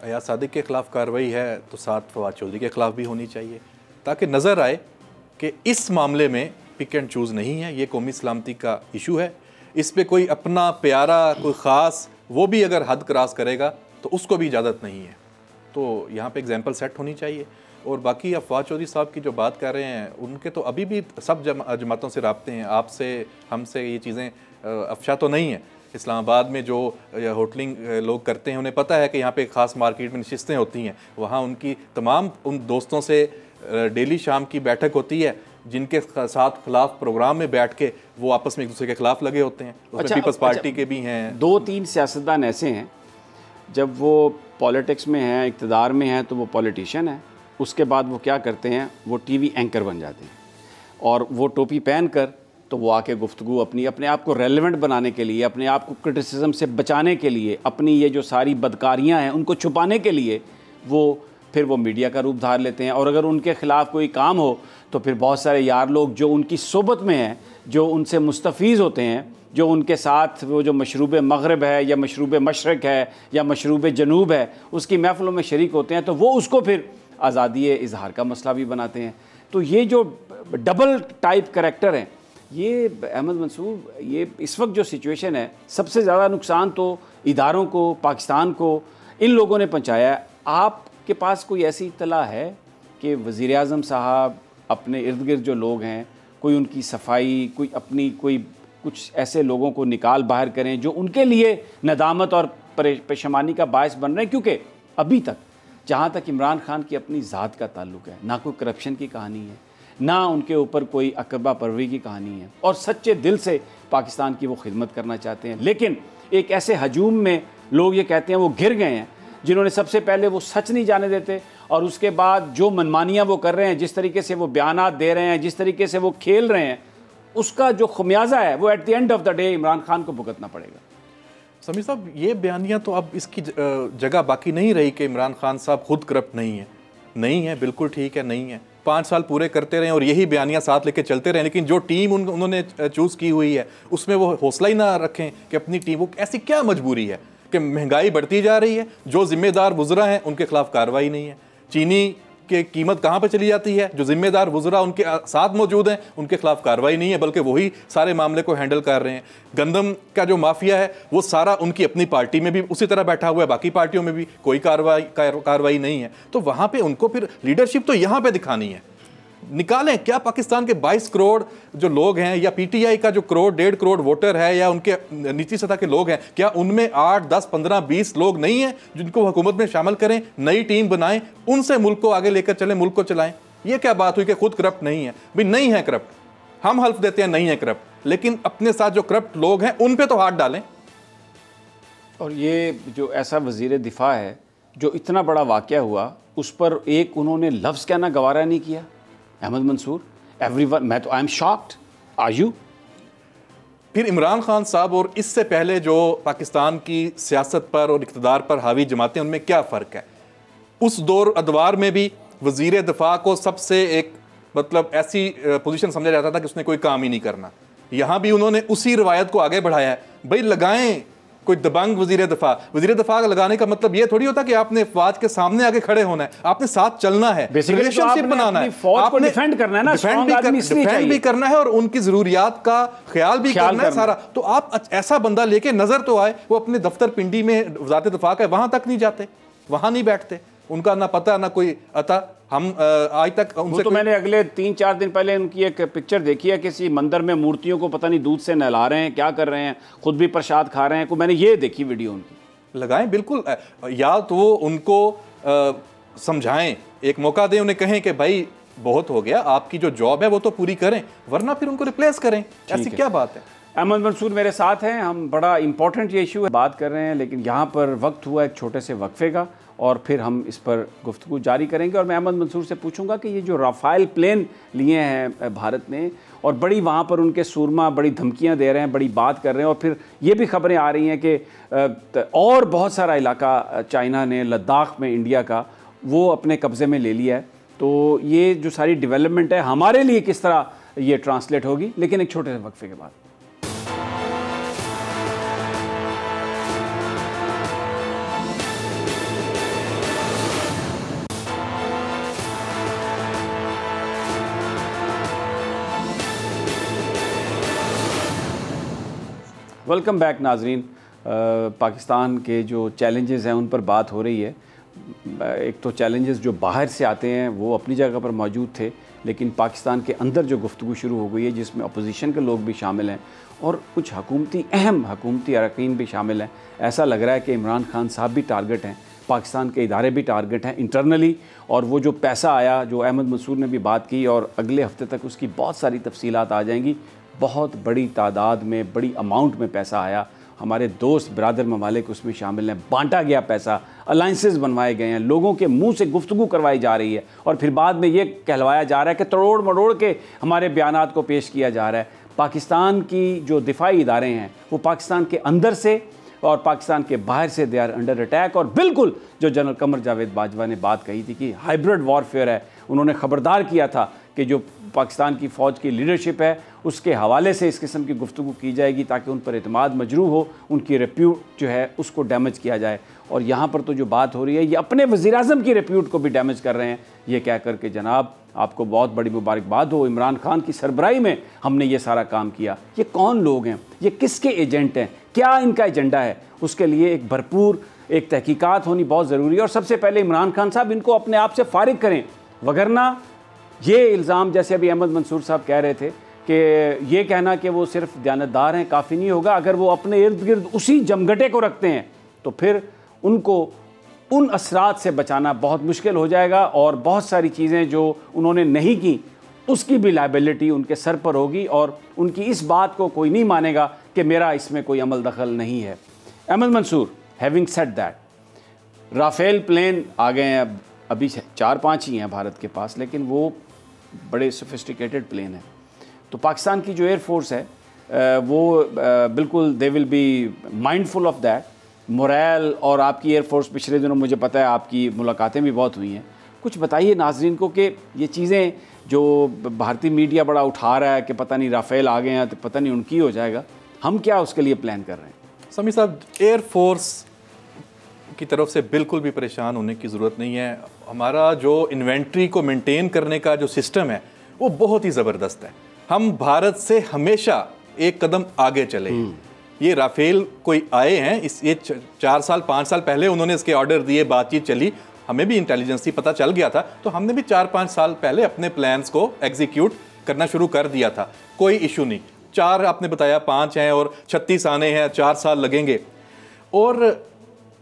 अयाज सादिक के ख़िलाफ़ कार्रवाई है तो साथ फवाद चौधरी के ख़िलाफ़ भी होनी चाहिए, ताकि नज़र आए कि इस मामले में पिक एंड चूज़ नहीं है, ये कौमी सलामती का इशू है। इस पे कोई अपना प्यारा, कोई ख़ास, वो भी अगर हद क्रॉस करेगा तो उसको भी इजाज़त नहीं है। तो यहाँ पे एग्जांपल सेट होनी चाहिए। और बाकी फवाद चौधरी साहब की जो बात कर रहे हैं, उनके तो अभी भी सब जमातों से राब्ते हैं। आपसे, हमसे ये चीज़ें अफशा तो नहीं है। इस्लामाबाद में जो होटलिंग लोग करते हैं उन्हें पता है कि यहाँ पे ख़ास मार्केट में नशिस्तें होती हैं, वहाँ उनकी तमाम उन दोस्तों से डेली शाम की बैठक होती है जिनके साथ खिलाफ प्रोग्राम में बैठ के वो आपस में एक दूसरे के खिलाफ लगे होते हैं। उसमें पीपल्स पार्टी के भी हैं। 2-3 सियासतदान ऐसे हैं, जब वो पॉलिटिक्स में हैं, इक़्तिदार में हैं, तो वो पॉलिटिशियन हैं। उसके बाद वो क्या करते हैं, वो टीवी एंकर बन जाते हैं और वो टोपी पहन कर तो वो आके गुफ्तगू अपने आप को रेलेवेंट बनाने के लिए, अपने आप को क्रिटिसिज्म से बचाने के लिए, अपनी ये जो सारी बदकारियाँ हैं उनको छुपाने के लिए फिर वो मीडिया का रूप धार लेते हैं। और अगर उनके ख़िलाफ़ कोई काम हो तो फिर बहुत सारे यार लोग जो उनकी सोबत में हैं, जो उनसे मुस्तफ़ीज़ होते हैं, जो उनके साथ वो जो मशरूब मग़रिब है या मशरूब मशरक़ है या मशरूब जनूब है, उसकी महफ़िलों में शरीक होते हैं, तो वो उसको फिर आज़ादी इजहार का मसला भी बनाते हैं। तो ये जो डबल टाइप करैक्टर हैं, ये अहमद मंसूर, ये इस वक्त जो सिचुएशन है, सबसे ज़्यादा नुकसान तो इदारों को, पाकिस्तान को, इन लोगों ने पहुँचाया है। आपके पास कोई ऐसी इत्तला है कि वज़ीर आज़म साहब अपने इर्द गिर्द जो लोग हैं, कोई उनकी सफाई, कोई कुछ ऐसे लोगों को निकाल बाहर करें जो उनके लिए नदामत और पेशमानी का बायस बन रहे हैं? क्योंकि अभी तक जहाँ तक इमरान खान की अपनी ज़ात का ताल्लुक है, ना कोई करप्शन की कहानी है, ना उनके ऊपर कोई अकबा परवी की कहानी है, और सच्चे दिल से पाकिस्तान की वो खिदमत करना चाहते हैं। लेकिन एक ऐसे हजूम में लोग ये कहते हैं वो घिर गए हैं, जिन्होंने सबसे पहले वो सच नहीं जाने देते और उसके बाद जो मनमानियाँ वो कर रहे हैं, जिस तरीके से वो बयानात दे रहे हैं, जिस तरीके से वो खेल रहे हैं, उसका जो खमियाजा है वो at the end of the day Imran Khan को भुगतना पड़ेगा। समीर साहब, ये बयानियाँ तो अब इसकी जगह बाकी नहीं रही कि इमरान खान साहब खुद करप्ट नहीं है, बिल्कुल ठीक है, नहीं है। 5 साल पूरे करते रहे और यही बयानियाँ साथ लेके चलते रहे, लेकिन जो टीम उन्होंने चूज़ की हुई है उसमें वो हौसला ही ना रखें कि अपनी टीम, वो ऐसी क्या मजबूरी है कि महंगाई बढ़ती जा रही है, जो जिम्मेदार गुजरा हैं उनके खिलाफ कार्रवाई नहीं है। चीनी की कीमत कहाँ पर चली जाती है? जो जिम्मेदार वुज़रा उनके साथ मौजूद हैं उनके खिलाफ कार्रवाई नहीं है, बल्कि वही सारे मामले को हैंडल कर रहे हैं। गंदम का जो माफिया है वो सारा उनकी अपनी पार्टी में भी उसी तरह बैठा हुआ है, बाकी पार्टियों में भी कोई कार्रवाई नहीं है। तो वहाँ पर उनको फिर लीडरशिप तो यहाँ पर दिखानी है। निकालें क्या पाकिस्तान के 22 करोड़ जो लोग हैं, या पीटीआई का जो करोड़ 1.5 करोड़ वोटर है, या उनके नीची सतह के लोग हैं, क्या उनमें 8, 10, 15, 20 लोग नहीं हैं जिनको हुकूमत में शामिल करें, नई टीम बनाएं, उनसे मुल्क को आगे लेकर चलें, मुल्क को चलाएं? ये क्या बात हुई कि खुद करप्ट नहीं है? भाई नहीं है करप्ट, हम हल्फ देते हैं नहीं है करप्ट, लेकिन अपने साथ जो करप्ट लोग हैं उन पर तो हाथ डालें। और ये जो ऐसा वज़ीर दिफा है जो इतना बड़ा वाक़या हुआ, उस पर एक उन्होंने लफ्ज़ कहना गवारा नहीं किया। अहमद मंसूर, एवरीवन, मैं तो I am shocked, are you? फिर इमरान खान साहब और इससे पहले जो पाकिस्तान की सियासत पर और इक़्तिदार पर हावी जमातें, उनमें क्या फ़र्क है? उस दौर अदवार में भी वज़ीर दिफा को सबसे एक मतलब ऐसी पोजीशन समझा जाता था कि उसने कोई काम ही नहीं करना। यहाँ भी उन्होंने उसी रवायत को आगे बढ़ाया है। भाई लगाएं कोई दबंग वज़ीर दिफा लगाने का मतलब ये थोड़ी होता कि आपने फौज के सामने आगे खड़े होना है, आपने साथ चलना है, रिलेशनशिप बनाना है, आपने डिफेंड करना है ना, डिफेंड भी करना है और उनकी जरूरियात का ख्याल भी करना है सारा। तो आप ऐसा बंदा लेके नजर तो आए, वो अपने दफ्तर पिंडी में वज़ारत दिफा का वहां तक नहीं जाते, वहां नहीं बैठते, उनका ना पता ना कोई अता। हम आज तक उनसे तो मैंने अगले 3-4 दिन पहले उनकी एक पिक्चर देखी है, किसी मंदिर में मूर्तियों को पता नहीं दूध से नहला रहे हैं, क्या कर रहे हैं, खुद भी प्रसाद खा रहे हैं, को मैंने ये देखी वीडियो उनकी। लगाएं बिल्कुल, या तो वो उनको समझाएं, एक मौका दें, उन्हें कहें कि भाई बहुत हो गया, आपकी जो जॉब है वो तो पूरी करें, वरना फिर उनको रिप्लेस करें। ऐसी क्या बात है? अहमद मंसूर मेरे साथ हैं, हम बड़ा इंपॉर्टेंट ये इशू है बात कर रहे हैं, लेकिन यहाँ पर वक्त हुआ एक छोटे से वक्फे का और फिर हम इस पर गुफ्तगू जारी करेंगे। और मैं अहमद मंसूर से पूछूंगा कि ये जो राफेल प्लेन लिए हैं भारत ने, और बड़ी वहाँ पर उनके सूरमा बड़ी धमकियाँ दे रहे हैं, बड़ी बात कर रहे हैं, और फिर ये भी खबरें आ रही हैं कि और बहुत सारा इलाका चाइना ने, लद्दाख में इंडिया का, वो अपने कब्ज़े में ले लिया है। तो ये जो सारी डेवलपमेंट है हमारे लिए किस तरह ये ट्रांसलेट होगी, लेकिन एक छोटे से वक्फे के बाद। वेलकम बैक नाजरीन। पाकिस्तान के जो चैलेंजेस हैं उन पर बात हो रही है। एक तो चैलेंजेस जो बाहर से आते हैं वो अपनी जगह पर मौजूद थे, लेकिन पाकिस्तान के अंदर जो गुफ्तगू शुरू हो गई है जिसमें अपोजिशन के लोग भी शामिल हैं और कुछ अहम हुकूमती अरकान भी शामिल हैं। ऐसा लग रहा है कि इमरान खान साहब भी टारगेट हैं, पाकिस्तान के इदारे भी टारगेट हैं इंटरनली। और वो जो पैसा आया, जो अहमद मंसूर ने भी बात की, और अगले हफ्ते तक उसकी बहुत सारी तफसीलात आ जाएंगी। बहुत बड़ी तादाद में, बड़ी अमाउंट में पैसा आया, हमारे दोस्त बरादर ममालिक उसमें शामिल हैं, बांटा गया पैसा, अलाइंसेस बनवाए गए हैं, लोगों के मुंह से गुफ्तगू करवाई जा रही है, और फिर बाद में ये कहलवाया जा रहा है कि तोड़ मरोड़ के हमारे बयानात को पेश किया जा रहा है। पाकिस्तान की जो दिफाई इदारे हैं वो पाकिस्तान के अंदर से और पाकिस्तान के बाहर से दे आर अंडर अटैक। और बिल्कुल जो जनरल कमर जावेद बाजवा ने बात कही थी कि हाइब्रिड वॉरफेयर है, उन्होंने ख़बरदार किया था कि जो पाकिस्तान की फ़ौज की लीडरशिप है उसके हवाले से इस किस्म की गुफ्तगू की जाएगी ताकि उन पर एतमाद मजरूह हो, उनकी रेप्यूट जो है उसको डैमेज किया जाए। और यहाँ पर तो जो बात हो रही है ये अपने वज़ीर-ए-आज़म की रेप्यूट को भी डैमेज कर रहे हैं। ये कह कर के जनाब आपको बहुत बड़ी मुबारकबाद हो, इमरान खान की सरबराही में हमने ये सारा काम किया। ये कौन लोग हैं, ये किसके एजेंट हैं, क्या इनका एजेंडा है, उसके लिए एक भरपूर एक तहकीकात होनी बहुत ज़रूरी है। और सबसे पहले इमरान खान साहब इनको अपने आप से फारिग करें, वगरना ये इल्ज़ाम जैसे अभी अहमद मंसूर साहब कह रहे थे कि ये कहना कि वो सिर्फ दयानतदार हैं काफ़ी नहीं होगा। अगर वो अपने इर्द गिर्द उसी जमघटे को रखते हैं तो फिर उनको उन असरात से बचाना बहुत मुश्किल हो जाएगा, और बहुत सारी चीज़ें जो उन्होंने नहीं की उसकी भी लायबिलिटी उनके सर पर होगी, और उनकी इस बात को कोई नहीं मानेगा कि मेरा इसमें कोई अमल दखल नहीं है। Ahmed Mansoor, having said that, Rafale plane आ गए हैं, अभी 4-5 ही हैं भारत के पास, लेकिन वो बड़े सोफिस्टिकेटेड प्लेन हैं। तो पाकिस्तान की जो एयरफोर्स है वो बिल्कुल they will be mindful of that moral. और आपकी एयरफोर्स पिछले दिनों मुझे पता है आपकी मुलाकातें भी बहुत हुई हैं, कुछ बताइए नाजरीन को कि ये चीज़ें जो भारतीय मीडिया बड़ा उठा रहा है कि पता नहीं राफेल आ गए हैं तो पता नहीं उनकी हो जाएगा, हम क्या उसके लिए प्लान कर रहे हैं? समी साहब, एयरफोर्स की तरफ से बिल्कुल भी परेशान होने की ज़रूरत नहीं है। हमारा जो इन्वेंट्री को मेंटेन करने का जो सिस्टम है वो बहुत ही ज़बरदस्त है। हम भारत से हमेशा एक कदम आगे चले। ये राफेल कोई आए हैं, ये 4 साल 5 साल पहले उन्होंने इसके ऑर्डर दिए, बातचीत चली, हमें भी इंटेलिजेंस ही पता चल गया था, तो हमने भी 4-5 साल पहले अपने प्लान्स को एग्जीक्यूट करना शुरू कर दिया था। कोई इशू नहीं। 4 आपने बताया, 5 हैं और 36 आने हैं, 4 साल लगेंगे। और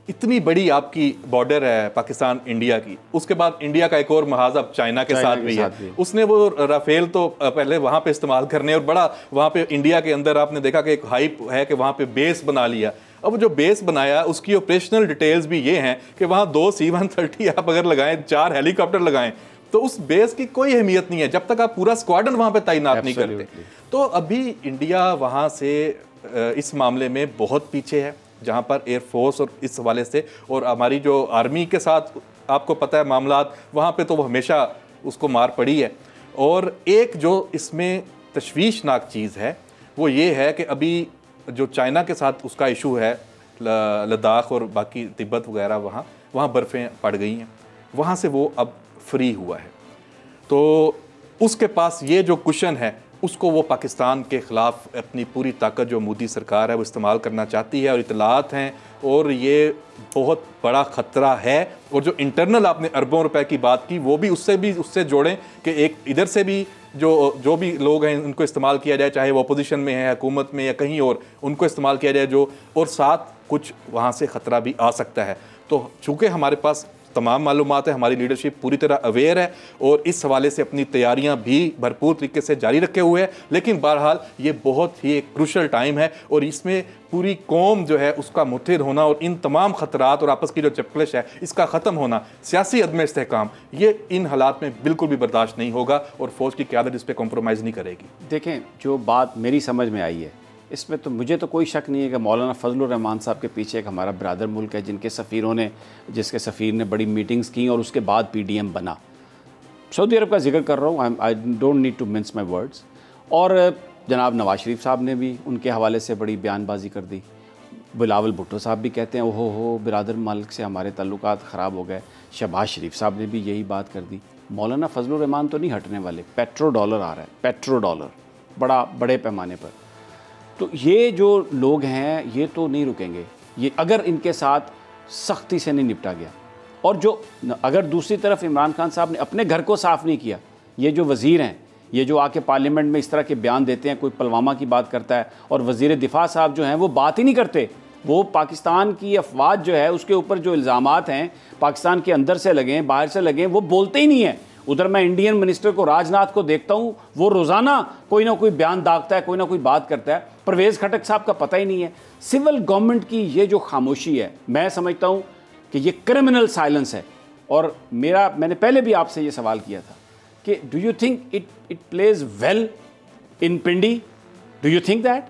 इतनी बड़ी आपकी बॉर्डर है पाकिस्तान इंडिया की, उसके बाद इंडिया का एक और महाज अब चाइना के साथ भी है। उसने वो राफेल तो पहले वहाँ पे इस्तेमाल करने, और बड़ा वहाँ पे इंडिया के अंदर आपने देखा कि एक हाइप है कि वहाँ पे बेस बना लिया। अब जो बेस बनाया उसकी ऑपरेशनल डिटेल्स भी ये हैं कि वहाँ 2 C-130 आप अगर लगाएं, 4 हेलीकॉप्टर लगाएं, तो उस बेस की कोई अहमियत नहीं है जब तक आप पूरा स्क्वाड्रन वहाँ पे तैनात नहीं करते। तो अभी इंडिया वहाँ से इस मामले में बहुत पीछे है, जहाँ पर एयरफोर्स और इस हवाले से, और हमारी जो आर्मी के साथ आपको पता है मामलात, वहाँ पे तो वो हमेशा उसको मार पड़ी है। और एक जो इसमें तशवीशनाक चीज़ है वो ये है कि अभी जो चाइना के साथ उसका इशू है, लद्दाख और बाकी तिब्बत वगैरह, वहाँ बर्फ़ें पड़ गई हैं, वहाँ से वो अब फ्री हुआ है। तो उसके पास ये जो कुशन है उसको वो पाकिस्तान के ख़िलाफ़ अपनी पूरी ताकत जो मोदी सरकार है वो इस्तेमाल करना चाहती है, और इतलात हैं, और ये बहुत बड़ा ख़तरा है। और जो इंटरनल आपने अरबों रुपए की बात की, वो भी उससे जोड़ें कि एक इधर से भी जो भी लोग हैं उनको इस्तेमाल किया जाए, चाहे वो अपोजिशन में है, हुकूमत में या कहीं और, उनको इस्तेमाल किया जाए जो, और साथ कुछ वहाँ से ख़तरा भी आ सकता है। तो चूँकि हमारे पास तमाम मालूमात है, हमारी लीडरशिप पूरी तरह अवेयर है और इस हवाले से अपनी तैयारियां भी भरपूर तरीके से जारी रखे हुए हैं। लेकिन बहरहाल ये बहुत ही एक क्रूशल टाइम है, और इसमें पूरी कौम जो है उसका मुत्तहिद होना, और इन तमाम ख़तरात और आपस की जो चपकलिश है इसका ख़त्म होना, सियासी अदम इस्तेहकाम, ये इन हालात में बिल्कुल भी बर्दाश्त नहीं होगा, और फ़ौज की क़यादत इस पर कॉम्प्रोमाइज़ नहीं करेगी। देखें, जो बात मेरी समझ में आई है इसमें तो मुझे तो कोई शक नहीं है कि मौलाना फजलुर रहमान साहब के पीछे एक हमारा ब्रादर मुल्क है, जिसके सफ़ीर ने बड़ी मीटिंग्स की और उसके बाद PDM बना। सऊदी अरब का जिक्र कर रहा हूँ, I don't need to mince my words. और जनाब नवाज शरीफ साहब ने भी उनके हवाले से बड़ी बयानबाजी कर दी। बिलावल भुट्टो साहब भी कहते हैं ओहो ब्रादर मुल्क से हमारे ताल्लुकात ख़राब हो गए। शहबाज शरीफ साहब ने भी यही बात कर दी। मौलाना फजलुर रहमान तो नहीं हटने वाले। पेट्रो डॉलर आ रहा है, पेट्रो डॉलर बड़े पैमाने पर। तो ये जो लोग हैं ये तो नहीं रुकेंगे, ये अगर इनके साथ सख्ती से नहीं निपटा गया। और जो अगर दूसरी तरफ इमरान खान साहब ने अपने घर को साफ़ नहीं किया, ये जो वज़ीर हैं, ये जो आके पार्लियामेंट में इस तरह के बयान देते हैं, कोई पुलवामा की बात करता है और वज़ीर दिफा साहब जो हैं वो बात ही नहीं करते। वो पाकिस्तान की अफवाज जो है उसके ऊपर जो इल्ज़ामात हैं पाकिस्तान के अंदर से लगे हैं, बाहर से लगे हैं, वो बोलते ही नहीं हैं। उधर मैं इंडियन मिनिस्टर को, राजनाथ को देखता हूँ, वो रोज़ाना कोई ना कोई बयान दागता है, कोई ना कोई बात करता है। परवेज़ खटक साहब का पता ही नहीं है। सिविल गवर्नमेंट की ये जो खामोशी है, मैं समझता हूँ कि ये क्रिमिनल साइलेंस है। और मैंने पहले भी आपसे ये सवाल किया था कि do you think it plays well in Pindi? Do you think that?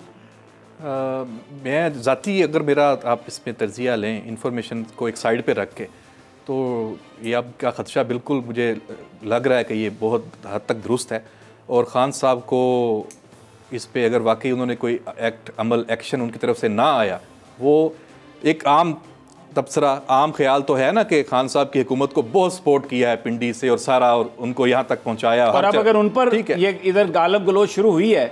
मैं ज़ाती अगर मेरा आप इसमें तर्जिया लें इंफॉर्मेशन को एक साइड पे रख के, तो ये आपका ख़दशा बिल्कुल मुझे लग रहा है कि ये बहुत हद तक दुरुस्त है। और ख़ान साहब को इस पे अगर वाकई उन्होंने कोई एक्शन उनकी तरफ से ना आया, वो एक आम तबसरा, आम ख्याल तो है ना कि खान साहब की हुकूमत को बहुत सपोर्ट किया है पिंडी से और सारा, और उनको यहाँ तक पहुँचाया। और अब अगर उन पर ये इधर गालब गलोच शुरू हुई है,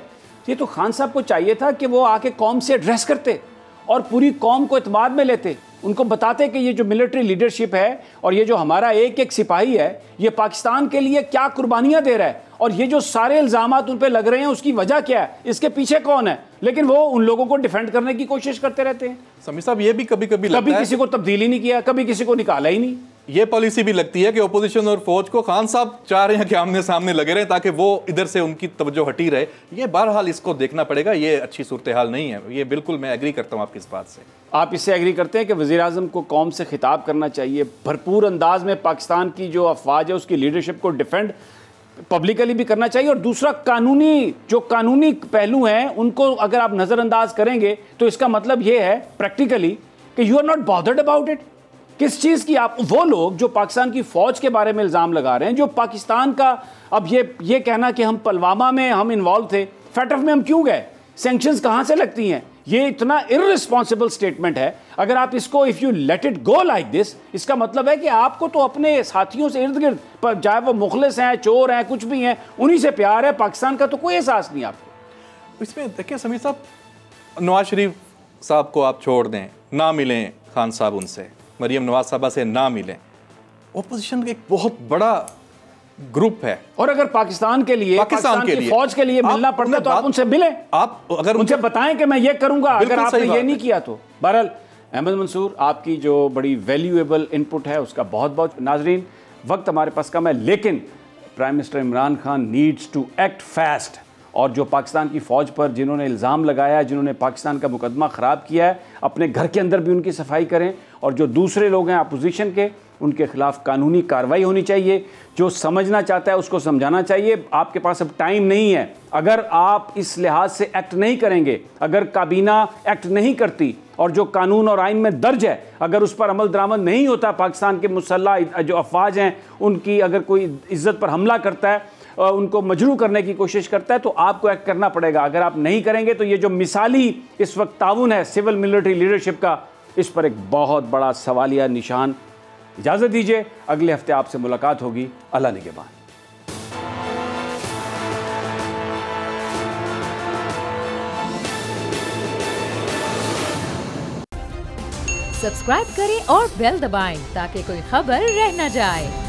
ये तो खान साहब को चाहिए था कि वो आके कौम से एड्रेस करते और पूरी कौम को एतमाद में लेते, उनको बताते कि ये जो मिलिट्री लीडरशिप है और ये जो हमारा एक एक सिपाही है, ये पाकिस्तान के लिए क्या कुर्बानियां दे रहा है, और ये जो सारे इल्ज़ामात उन पे लग रहे हैं उसकी वजह क्या है, इसके पीछे कौन है। लेकिन वो उन लोगों को डिफेंड करने की कोशिश करते रहते हैं। समीर साहब, ये भी कभी किसी को तब्दीली नहीं किया, कभी किसी को निकाला ही नहीं। ये पॉलिसी भी लगती है कि ओपोजिशन और फौज को खान साहब चाह रहे हैं कि आमने सामने लगे रहे ताकि वो इधर से उनकी तवज्जो हटी रहे। ये बहरहाल इसको देखना पड़ेगा, ये अच्छी सूरत हाल नहीं है। ये बिल्कुल मैं एग्री करता हूँ आपकी इस बात से। आप इससे एग्री करते हैं कि वज़ीर आज़म को कौम से खिताब करना चाहिए, भरपूर अंदाज में पाकिस्तान की जो अफवाज है उसकी लीडरशिप को डिफेंड पब्लिकली भी करना चाहिए, और दूसरा कानूनी पहलू हैं उनको अगर आप नज़रअंदाज करेंगे तो इसका मतलब ये है प्रैक्टिकली कि you are not bothered about it. किस चीज़ की आप, वो लोग जो पाकिस्तान की फ़ौज के बारे में इल्ज़ाम लगा रहे हैं, जो पाकिस्तान का, अब ये कहना कि हम पुलवामा में हम इन्वॉल्व थे, फैटफ में हम क्यों गए, सैंक्शंस कहाँ से लगती हैं, ये इतना इररिस्पॉन्सिबल स्टेटमेंट है। अगर आप इसको if you let it go like this, इसका मतलब है कि आपको तो अपने साथियों से इर्द गिर्द, चाहे वो मुखलिस हैं, चोर हैं, कुछ भी हैं, उन्हीं से प्यार है, पाकिस्तान का तो कोई एहसास नहीं आपको। इसमें देखिए समीर साहब, नवाज शरीफ साहब को आप छोड़ दें, ना मिलें खान साहब उनसे, मरीम नवाज साहबा से ना मिलें, ओपोजिशन का एक बहुत बड़ा ग्रुप है। और अगर पाकिस्तान के लिए, पाकिस्तान की फौज के लिए मिलना पड़ता तो आप उनसे मिलें, आप अगर उनसे बताएं कि मैं ये करूंगा, अगर आपने ये नहीं किया तो। बहरहाल अहमद मंसूर, आपकी जो बड़ी वैल्यूएबल इनपुट है उसका बहुत बहुत। नाजरीन, वक्त हमारे पास कम है, लेकिन prime minister Imran Khan needs to act fast. और जो पाकिस्तान की फ़ौज पर जिन्होंने इल्ज़ाम लगाया, जिन्होंने पाकिस्तान का मुकदमा ख़राब किया है, अपने घर के अंदर भी उनकी सफाई करें। और जो दूसरे लोग हैं अपोजिशन के, उनके खिलाफ कानूनी कार्रवाई होनी चाहिए। जो समझना चाहता है उसको समझाना चाहिए। आपके पास अब टाइम नहीं है। अगर आप इस लिहाज से एक्ट नहीं करेंगे, अगर काबीना एक्ट नहीं करती और जो कानून और आइन में दर्ज है अगर उस पर अमल दरामद नहीं होता, पाकिस्तान के मुसल्लह जो अफवाज हैं उनकी अगर कोई इज़्ज़त पर हमला करता है, उनको मजरू करने की कोशिश करता है, तो आपको एक्ट करना पड़ेगा। अगर आप नहीं करेंगे तो ये जो मिसाली इस वक्त ताउन है सिविल मिलिट्री लीडरशिप का, इस पर एक बहुत बड़ा सवालिया निशान। इजाज़त दीजिए, अगले हफ्ते आपसे मुलाकात होगी। अल्लाह निगहबान। सब्सक्राइब करें और बेल दबाएं ताकि कोई खबर रह न जाए।